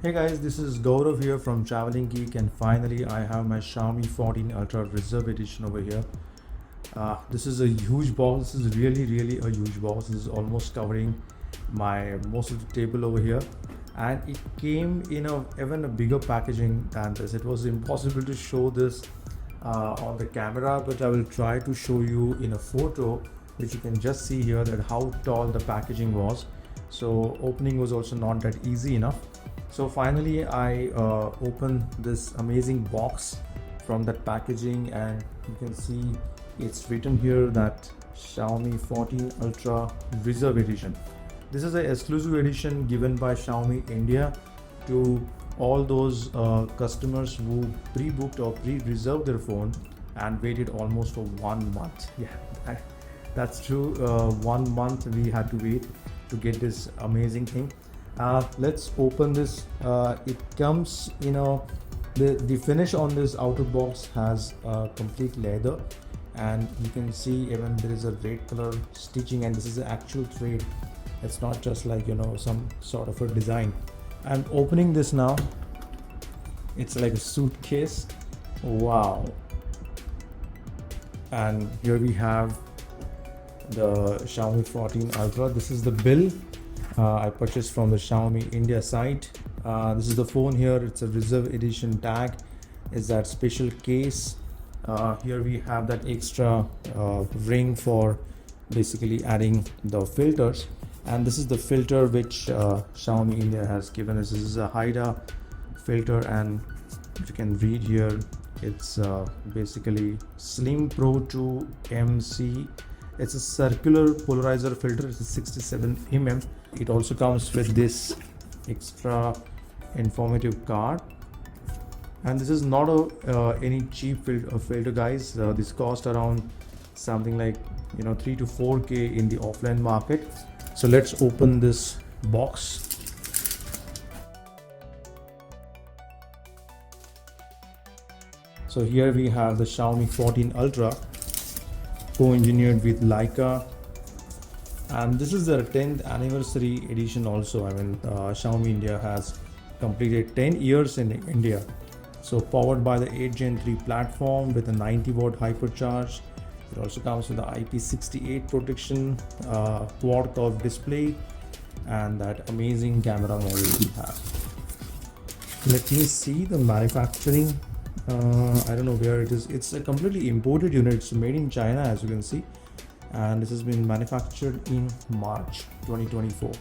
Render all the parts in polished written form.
Hey guys, this is Gaurav here from TravellinGeek, and finally I have my Xiaomi 14 Ultra Reserve Edition over here. This is a huge box. This is really a huge box. This is almost covering my most of the table over here, and it came in a even a bigger packaging than this. It was impossible to show this on the camera, but I will try to show you in a photo, which you can just see here that how tall the packaging was. So opening was also not that easy enough. So finally I opened this amazing box from that packaging, and you can see it's written here that Xiaomi 14 Ultra Reserve Edition. This is an exclusive edition given by Xiaomi India to all those customers who pre-booked or pre-reserved their phone and waited almost for 1 month. Yeah, that's true. 1 month we had to wait to get this amazing thing. Let's open this. It comes, the finish on this outer box has complete leather, and you can see even there is a red color stitching, and this is the actual thread. It's not just like some sort of a design. I'm opening this now. It's like a suitcase. Wow. And here we have the Xiaomi 14 Ultra. This is the bill I purchased from the Xiaomi India site. This is the phone here. It's a reserve edition tag. It's that special case. Here we have that extra ring for basically adding the filters, and this is the filter which Xiaomi India has given us. This is a HIDA filter, and if you can read here, it's basically Slim Pro 2 MC. It's a circular polarizer filter. It's a 67 mm. It also comes with this extra informative card, and this is not any cheap filter, guys. This cost around something like 3 to 4K in the offline market. So let's open this box. So here we have the Xiaomi 14 Ultra, co-engineered with Leica, and this is their 10th anniversary edition also. I mean, Xiaomi India has completed 10 years in India. So powered by the 8 Gen 3 platform with a 90-watt hypercharge. It also comes with the IP68 protection, quad curved display, and that amazing camera module we have. Let me see the manufacturing. I don't know where it is. It's a completely imported unit. It's made in China, as you can see, and this has been manufactured in March 2024.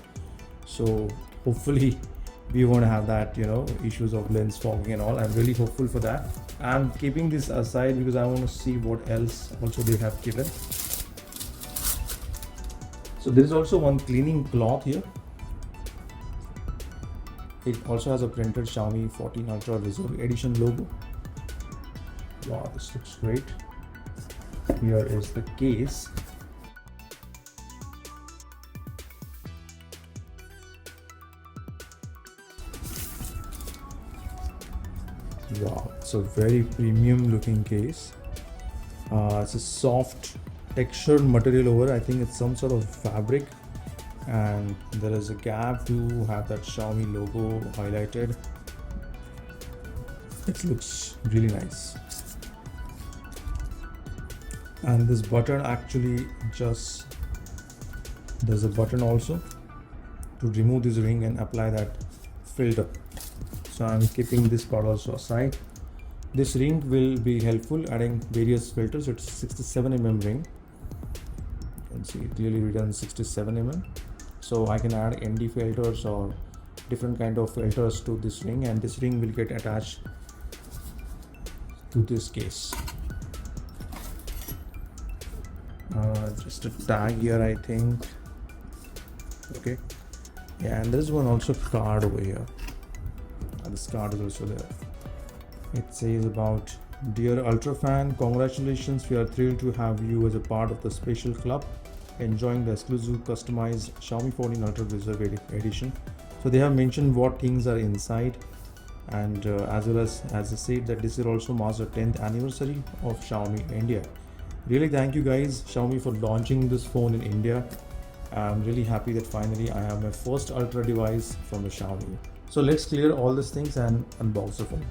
So hopefully we won't have that issues of lens fogging and all. I'm really hopeful for that. I'm keeping this aside because I want to see what else also they have given. So there is also one cleaning cloth here. It also has a printed Xiaomi 14 Ultra Reserve Edition logo. Wow, this looks great. Here is the case. Wow, it's a very premium looking case. It's a soft textured material over. I think it's some sort of fabric, and there is a gap to have that Xiaomi logo highlighted. It looks really nice. And this button actually there's a button also to remove this ring and apply that filter. So I'm keeping this part also aside. This ring will be helpful adding various filters. It's 67 mm ring. You can see it clearly written 67 mm. So I can add ND filters or different kind of filters to this ring, and this ring will get attached to this case. Just a tag here, I think. Okay, yeah, and there's one also card over here. This card is also there. It says about, dear Ultra fan, congratulations, we are thrilled to have you as a part of the special club enjoying the exclusive customized Xiaomi 14 Ultra Reserve Edition. So they have mentioned what things are inside, and as well as I said that this is also marks the 10th anniversary of Xiaomi India. Really thank you guys, Xiaomi, for launching this phone in India, I'm really happy that finally I have my first Ultra device from the Xiaomi. So let's clear all these things and unbox the phone.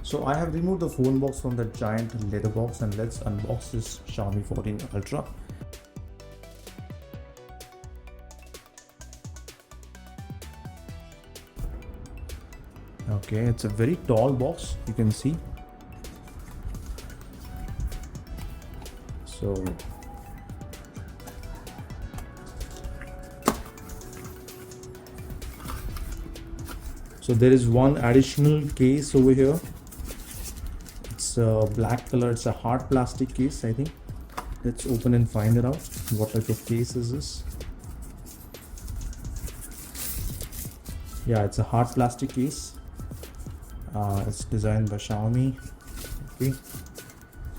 So I have removed the phone box from the giant leather box, and let's unbox this Xiaomi 14 Ultra. Okay, it's a very tall box, you can see. So there is one additional case over here. It's a black color, it's a hard plastic case, I think. Let's open and find it out. What type of case is this? Yeah, it's a hard plastic case. It's designed by Xiaomi. Okay.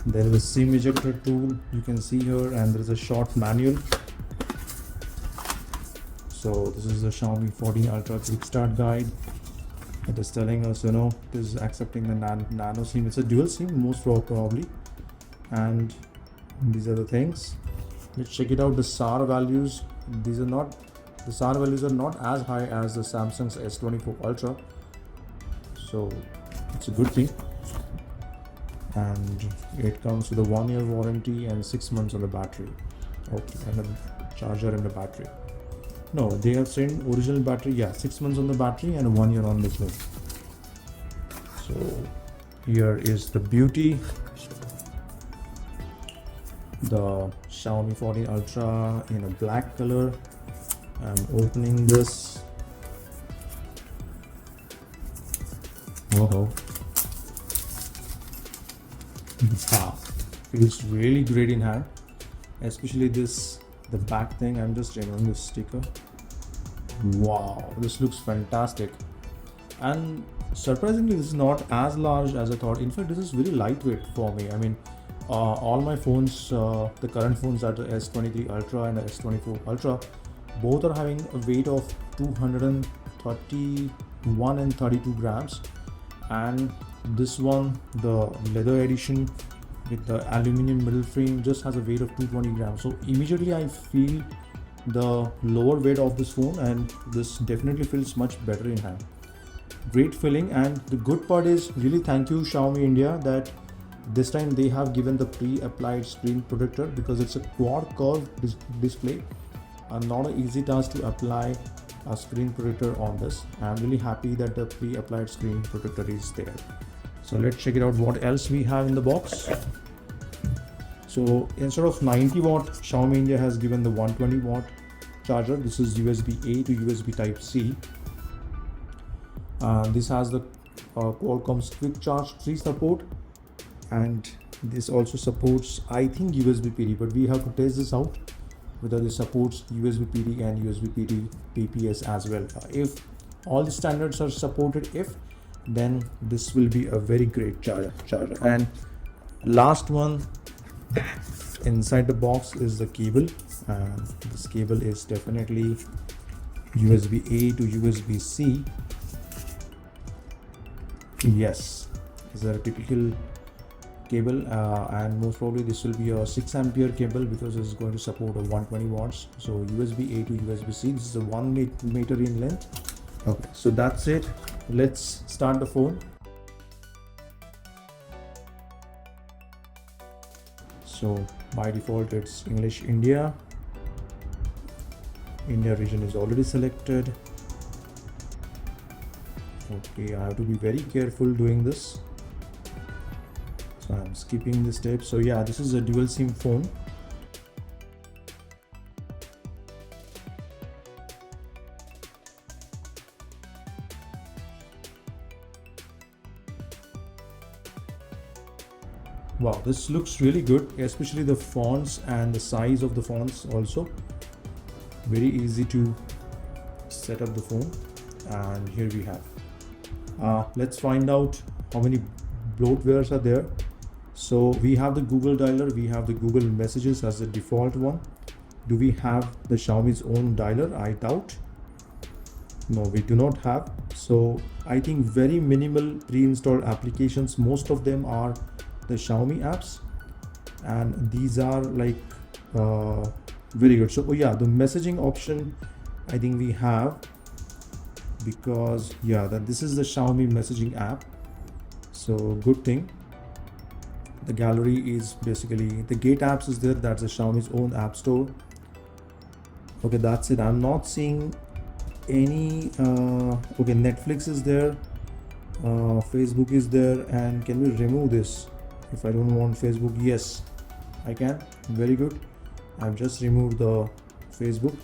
There is a SIM ejector tool, you can see here, and there is a short manual. So this is the Xiaomi 14 Ultra Quick Start Guide. It is telling us, it is accepting the nano SIM. It's a dual SIM, most probably. And these are the things. Let's check it out. The SAR values. The SAR values are not as high as the Samsung's S24 Ultra. So it's a good thing. And it comes with a 1-year warranty and 6 months on the battery. Okay, and a charger and a battery. No, they have sent original battery. Yeah, 6 months on the battery and 1 year on the phone. So here is the beauty. The Xiaomi 14 Ultra in a black color. I'm opening this. Oh, feels really great in hand, especially the back thing. I'm just removing this sticker. Wow, this looks fantastic, and surprisingly this is not as large as I thought. In fact, this is very lightweight for me. I mean, all my phones, the current phones are the S23 Ultra and the S24 Ultra, both are having a weight of 231 and 32 grams, and this one, the leather edition with the aluminum middle frame, just has a weight of 220 grams. So immediately I feel the lower weight of this phone, and this definitely feels much better in hand. Great feeling. And the good part is, really thank you Xiaomi India, that this time they have given the pre-applied screen protector, because it's a quad curve display and not an easy task to apply a screen protector on this. I'm really happy that the pre-applied screen protector is there. So let's check it out what else we have in the box. So instead of 90 watt, Xiaomi India has given the 120 watt charger. This is USB-A to USB Type-C. This has the Qualcomm's Quick Charge 3 support, and this also supports, I think, USB PD, but we have to test this out whether this supports USB PD and USB PD PPS as well. If all the standards are supported, then this will be a very great charger. And last one inside the box is the cable, and this cable is definitely USB-A to USB-C. Yes, it's a typical cable, and most probably this will be a 6 ampere cable, because it's going to support a 120 watts. So USB-A to USB-C. This is a 1 meter in length. Okay, so that's it. Let's start the phone. So by default it's English India. India region is already selected. Okay, I have to be very careful doing this, so I'm skipping this step. So yeah, this is a dual SIM phone. Wow, this looks really good, especially the fonts and the size of the fonts also. Very easy to set up the phone, and here we have. Let's find out how many bloatwares are there. So we have the Google dialer, we have the Google messages as the default one. Do we have the Xiaomi's own dialer? I doubt. No, we do not have. So I think very minimal pre-installed applications. Most of them are the Xiaomi apps, and these are like Very good. So, oh yeah, the messaging option I think we have, because yeah, that this is the Xiaomi messaging app. So good thing. The gallery is basically the Gate apps is there. That's the Xiaomi's own app store. Okay, that's it. I'm not seeing any. Okay, Netflix is there. Facebook is there. And can we remove this if I don't want Facebook? Yes, I can. Very good. I've just removed the Facebook,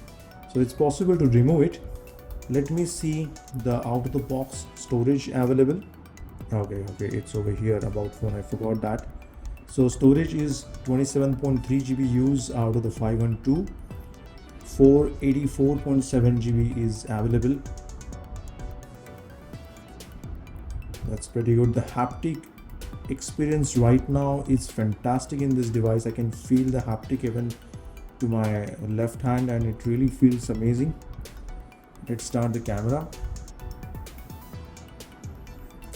so it's possible to remove it. Let me see the out of the box storage available. Okay, it's over here. About phone, I forgot that. So storage is 27.3 GB used out of the 512. 484.7 GB is available. That's pretty good. The haptic experience right now is fantastic in this device. I can feel the haptic even to my left hand, and it really feels amazing. Let's start the camera.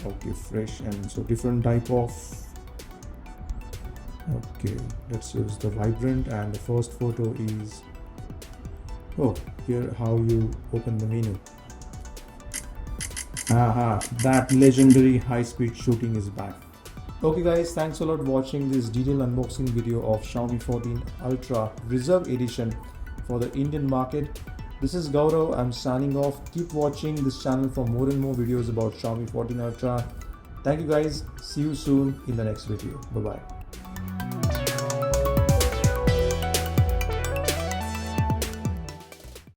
Okay, fresh, and so different type of. Okay, let's use the vibrant, and the first photo is, oh, here how you open the menu. Aha, that legendary high-speed shooting is back. Okay guys, thanks a lot for watching this detailed unboxing video of Xiaomi 14 Ultra Reserve Edition for the Indian market. This is Gaurav. I'm signing off. Keep watching this channel for more and more videos about Xiaomi 14 Ultra. Thank you guys. See you soon in the next video. Bye bye.